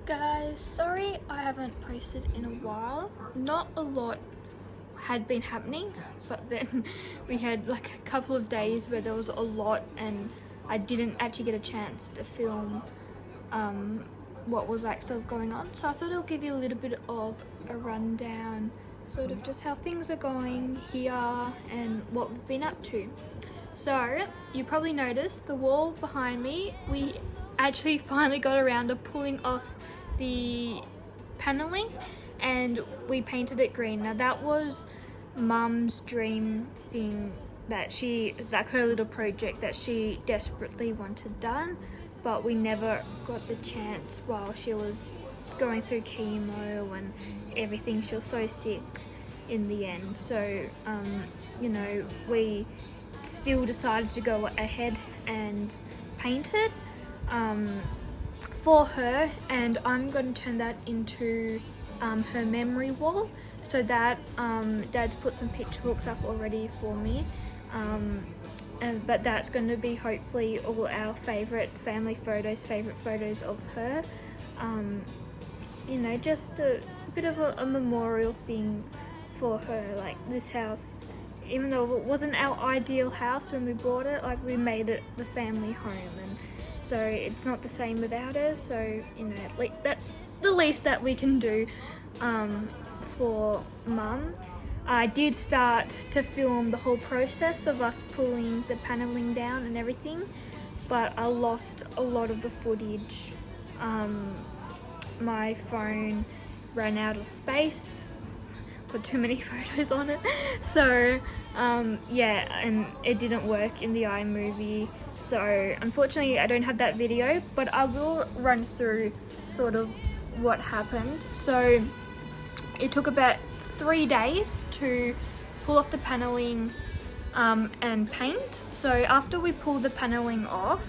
Guys, sorry I haven't posted in a while. Not a lot had been happening, but then we had like a couple of days where there was a lot and I didn't actually get a chance to film what was like sort of going on. So I thought I'll give you a little bit of a rundown, sort of just how things are going here and what we've been up to. So you probably noticed the wall behind me, we actually finally got around to pulling off the paneling and we painted it green. Now that was Mum's dream thing, that her little project that she desperately wanted done, but we never got the chance while she was going through chemo and everything. She was so sick in the end, so we still decided to go ahead and paint it for her, and I'm going to turn that into her memory wall. So that Dad's put some picture books up already for me, but that's going to be hopefully all our favourite family photos, favourite photos of her. Just a bit of a memorial thing for her. Like, this house, even though it wasn't our ideal house when we bought it, like, we made it the family home, and so it's not the same without her. So that's the least that we can do for Mum. I did start to film the whole process of us pulling the paneling down and everything, but I lost a lot of the footage. My phone ran out of space, put too many photos on it, so and it didn't work in the iMovie, so unfortunately I don't have that video, but I will run through sort of what happened. So it took about 3 days to pull off the paneling and paint. So after we pulled the paneling off,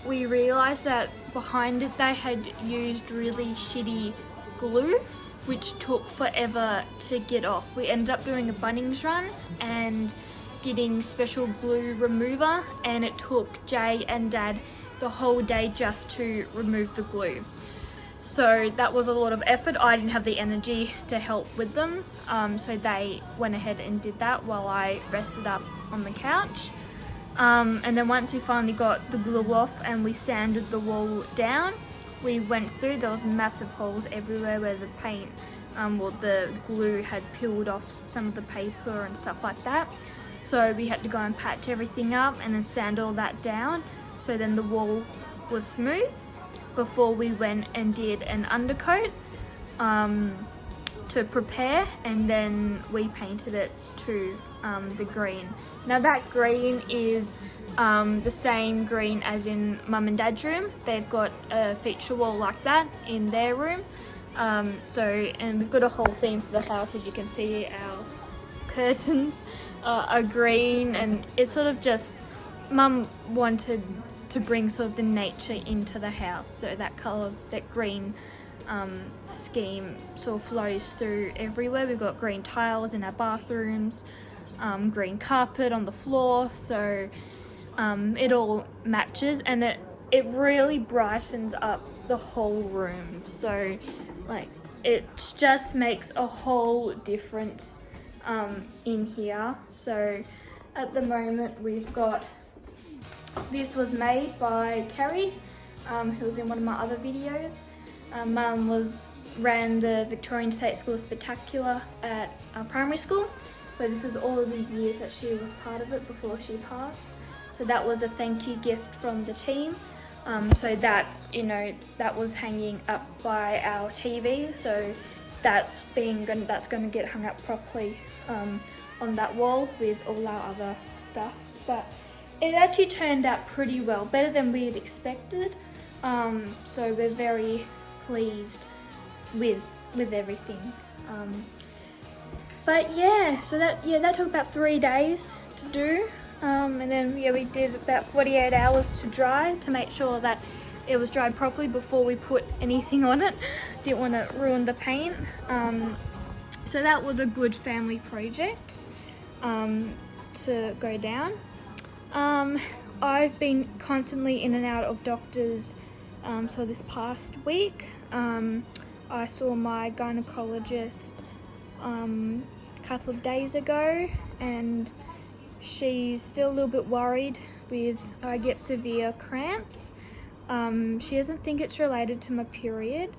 we realized that behind it they had used really shitty glue, which took forever to get off. We ended up doing a Bunnings run and getting special glue remover, and it took Jay and Dad the whole day just to remove the glue. So that was a lot of effort. I didn't have the energy to help with them, so they went ahead and did that while I rested up on the couch. And then once we finally got the glue off and we sanded the wall down, we went through, there was massive holes everywhere where the paint, the glue had peeled off some of the paper and stuff like that. So we had to go and patch everything up and then sand all that down, so then the wall was smooth before we went and did an undercoat to prepare, and then we painted it to the green. Now that green is the same green as in Mum and Dad's room. They've got a feature wall like that in their room. And we've got a whole theme for the house. As you can see, our curtains are green, and it's sort of just, Mum wanted to bring sort of the nature into the house, so that colour, that green scheme sort of flows through everywhere. We've got green tiles in our bathrooms, green carpet on the floor, so it all matches, and it really brightens up the whole room. So like, it just makes a whole difference in here. So at the moment we've got, this was made by Kerry, who was in one of my other videos. Mum ran the Victorian State School Spectacular at primary school, so this is all of the years that she was part of it before she passed. So that was a thank you gift from the team. So that, that was hanging up by our TV, so that's going to get hung up properly on that wall with all our other stuff. But it actually turned out pretty well, better than we had expected. So we're very pleased with everything. But yeah, so that took about 3 days to do. And then we did about 48 hours to dry, to make sure that it was dried properly before we put anything on it. Didn't want to ruin the paint. So that was a good family project to go down. I've been constantly in and out of doctors So this past week, I saw my gynecologist a couple of days ago, and she's still a little bit worried with I get severe cramps. She doesn't think it's related to my period.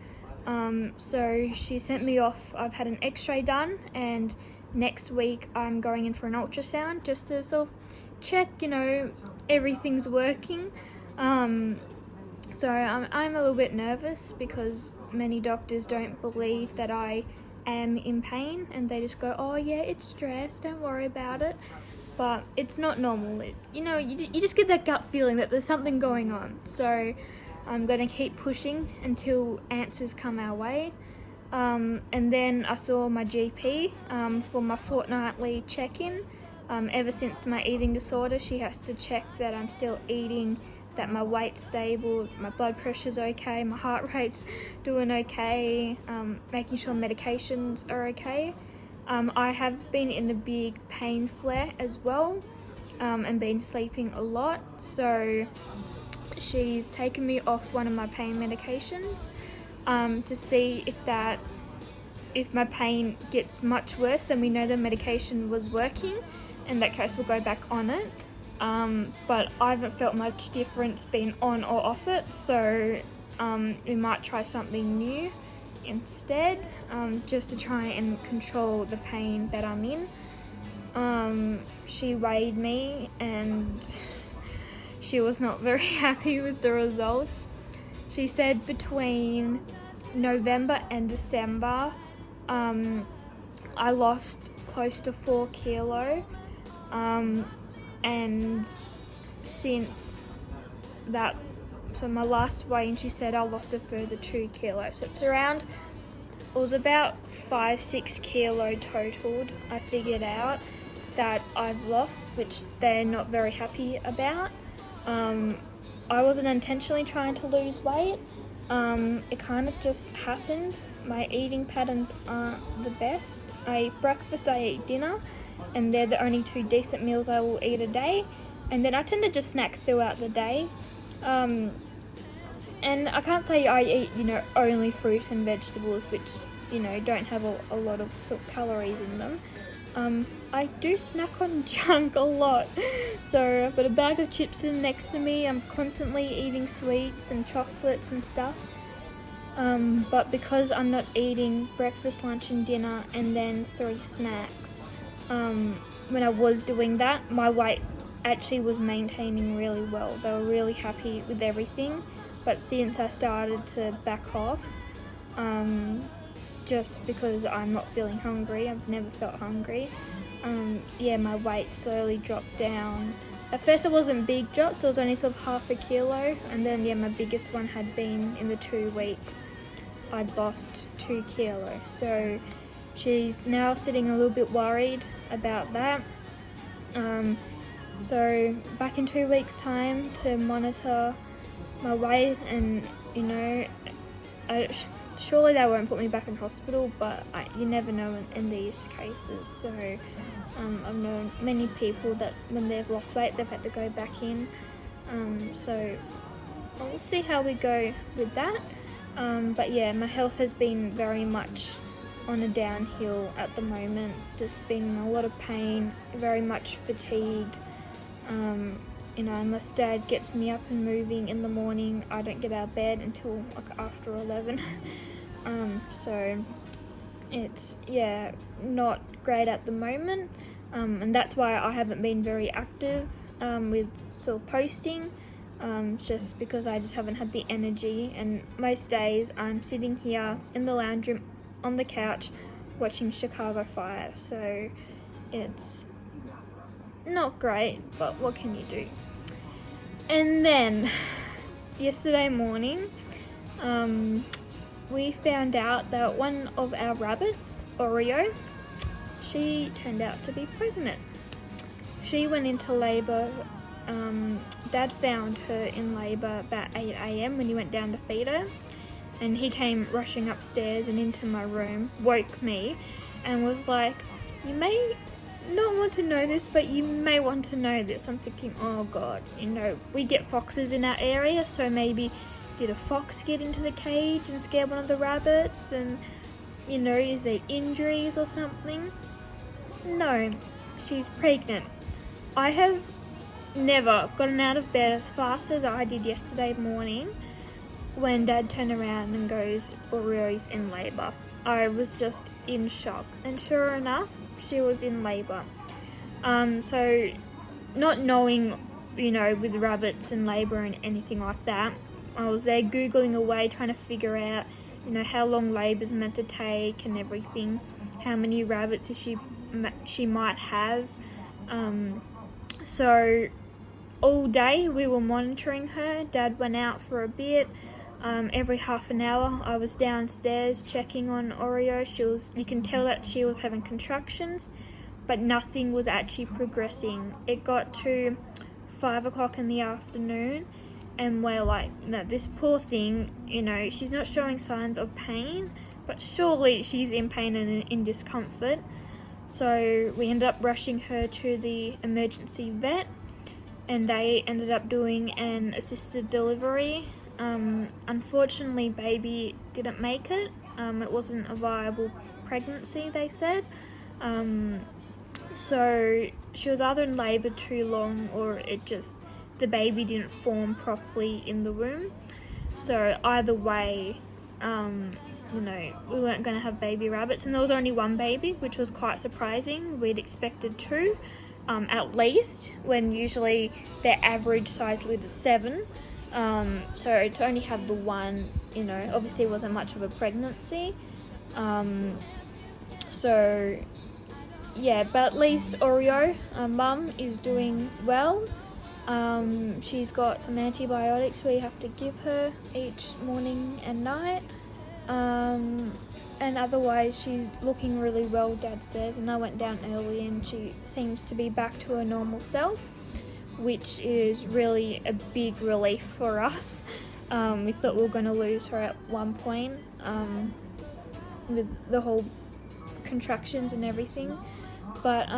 So she sent me off. I've had an x-ray done, and next week I'm going in for an ultrasound just to sort of check, everything's working. So I'm a little bit nervous because many doctors don't believe that I am in pain, and they just go, oh yeah, it's stress, don't worry about it. But it's not normal. You just get that gut feeling that there's something going on. So I'm going to keep pushing until answers come our way. And then I saw my GP for my fortnightly check-in. Ever since my eating disorder, she has to check that I'm still eating, that my weight's stable, my blood pressure's okay, my heart rate's doing okay, making sure medications are okay. I have been in a big pain flare as well, and been sleeping a lot, so she's taken me off one of my pain medications to see if my pain gets much worse, then we know the medication was working. In that case, we'll go back on it. But I haven't felt much difference being on or off it, so we might try something new instead, just to try and control the pain that I'm in. She weighed me, and she was not very happy with the results. She said between November and December, I lost close to 4 kilo, and since that, so my last weigh-in, she said I lost a further 2 kilos. So it was about 5-6 kilo totaled, I figured out, that I've lost, which they're not very happy about. I wasn't intentionally trying to lose weight. It kind of just happened. My eating patterns aren't the best. I eat breakfast, I eat dinner, and they're the only 2 decent meals I will eat a day. And then I tend to just snack throughout the day. And I can't say I eat, only fruit and vegetables, which, don't have a lot of sort of calories in them. I do snack on junk a lot. So I've got a bag of chips in next to me. I'm constantly eating sweets and chocolates and stuff. But because I'm not eating breakfast, lunch and dinner and then 3 snacks, when I was doing that, my weight actually was maintaining really well. They were really happy with everything. But since I started to back off, just because I'm not feeling hungry, I've never felt hungry, my weight slowly dropped down. At first it wasn't big drops, it was only sort of 0.5 kilo, and then my biggest one had been in the 2 weeks. I'd lost 2 kilos, so she's now sitting a little bit worried about that. So back in 2 weeks' time to monitor my weight, and surely they won't put me back in hospital, but you never know in these cases. So I've known many people that when they've lost weight, they've had to go back in. So we'll see how we go with that. But my health has been very much on a downhill at the moment. Just been in a lot of pain, very much fatigued. Unless Dad gets me up and moving in the morning, I don't get out of bed until after 11. So it's not great at the moment, and that's why I haven't been very active with sort of posting, just because I just haven't had the energy. And most days I'm sitting here in the lounge room on the couch watching Chicago Fire, so it's not great, but what can you do? And then yesterday morning, we found out that one of our rabbits, Oreo, she turned out to be pregnant. She went into labour. Dad found her in labour about 8 a.m. when he went down to feed her, and he came rushing upstairs and into my room, woke me, and was like, "You may not want to know this, but you may want to know this." I'm thinking, oh God, we get foxes in our area, so maybe did a fox get into the cage and scare one of the rabbits, and you know, is there injuries or something? No, she's pregnant. I have never gotten out of bed as fast as I did yesterday morning when Dad turned around and goes, Oreo's in labour. I was just in shock, and sure enough, she was in labour. So not knowing, you know, with rabbits and labour and anything like that, I was there googling away trying to figure out, you know, how long labour's meant to take and everything, how many rabbits she might have. So all day we were monitoring her. Dad went out for a bit. Every half an hour I was downstairs checking on Oreo. You can tell that she was having contractions, but nothing was actually progressing. It got to 5 o'clock in the afternoon, and we're like, no, this poor thing, you know, she's not showing signs of pain, but surely she's in pain and in discomfort. So we ended up rushing her to the emergency vet, and they ended up doing an assisted delivery. Unfortunately, baby didn't make it. It wasn't a viable pregnancy, they said. So she was either in labour too long, or the baby didn't form properly in the womb. So either way, you know, we weren't going to have baby rabbits, and there was only one baby, which was quite surprising. We'd expected two, at least, when usually their average size lid is 7. So to only have the one, you know, obviously wasn't much of a pregnancy. So yeah, but at least Oreo, mum, is doing well. She's got some antibiotics we have to give her each morning and night. And otherwise she's looking really well, Dad says, and I went down early and she seems to be back to her normal self, which is really a big relief for us. We thought we were going to lose her at one point, with the whole contractions and everything, but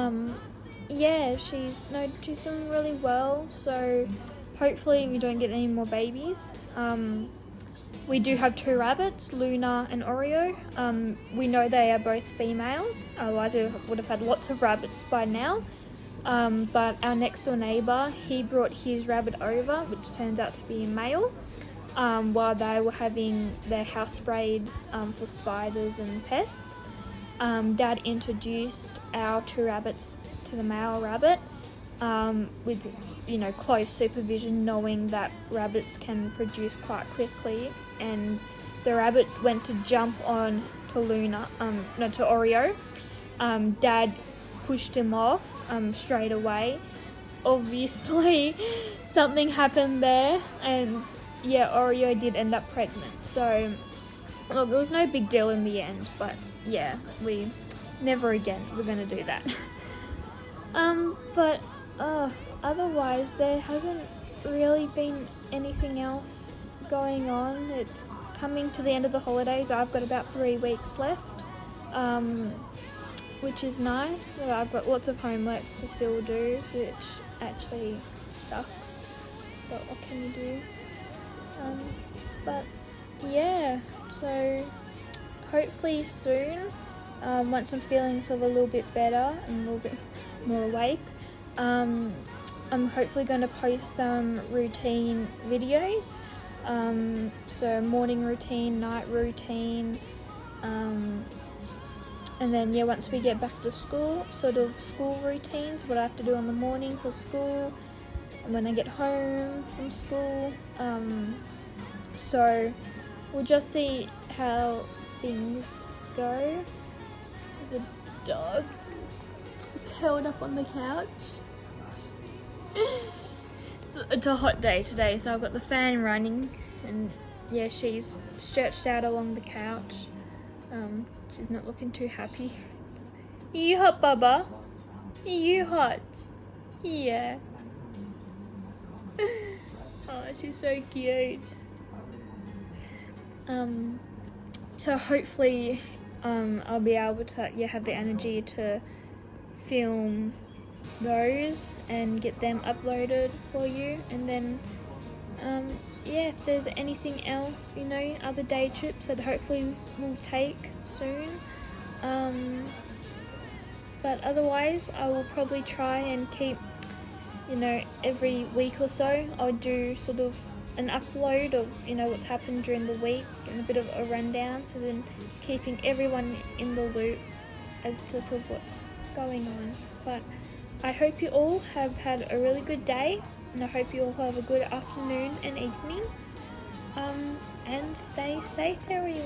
yeah, she's doing really well, so hopefully we don't get any more babies. We do have 2 rabbits, Luna and Oreo. We know they are both females, otherwise we would have had lots of rabbits by now. But our next door neighbour, he brought his rabbit over, which turns out to be a male, while they were having their house sprayed for spiders and pests. Dad introduced our 2 rabbits to the male rabbit, with, you know, close supervision, knowing that rabbits can produce quite quickly, and the rabbit went to jump on to to Oreo. Dad pushed him off straight away. Obviously something happened there, and yeah, Oreo did end up pregnant. So look, it was no big deal in the end, but yeah, we never again we're gonna do that. But otherwise there hasn't really been anything else going on. It's coming to the end of the holidays. I've got about 3 weeks left, which is nice. So I've got lots of homework to still do, which actually sucks, but what can you do? But yeah, so hopefully soon, once I'm feeling sort of a little bit better and a little bit more awake, I'm hopefully going to post some routine videos, so morning routine, night routine, and then yeah, once we get back to school, sort of school routines, what I have to do in the morning for school, and when I get home from school. So we'll just see how things go. The dog is curled up on the couch. It's a hot day today, so I've got the fan running, and yeah, she's stretched out along the couch. She's not looking too happy. You hot, Bubba? You hot? Yeah. Oh, she's so cute. So hopefully I'll be able to have the energy to film those and get them uploaded for you, and then yeah, if there's anything else, you know, other day trips that hopefully we'll take soon. But otherwise, I will probably try and keep, you know, every week or so, I'll do sort of an upload of, you know, what's happened during the week and a bit of a rundown, so then keeping everyone in the loop as to sort of what's going on. But I hope you all have had a really good day, and I hope you all have a good afternoon and evening. And stay safe, everyone.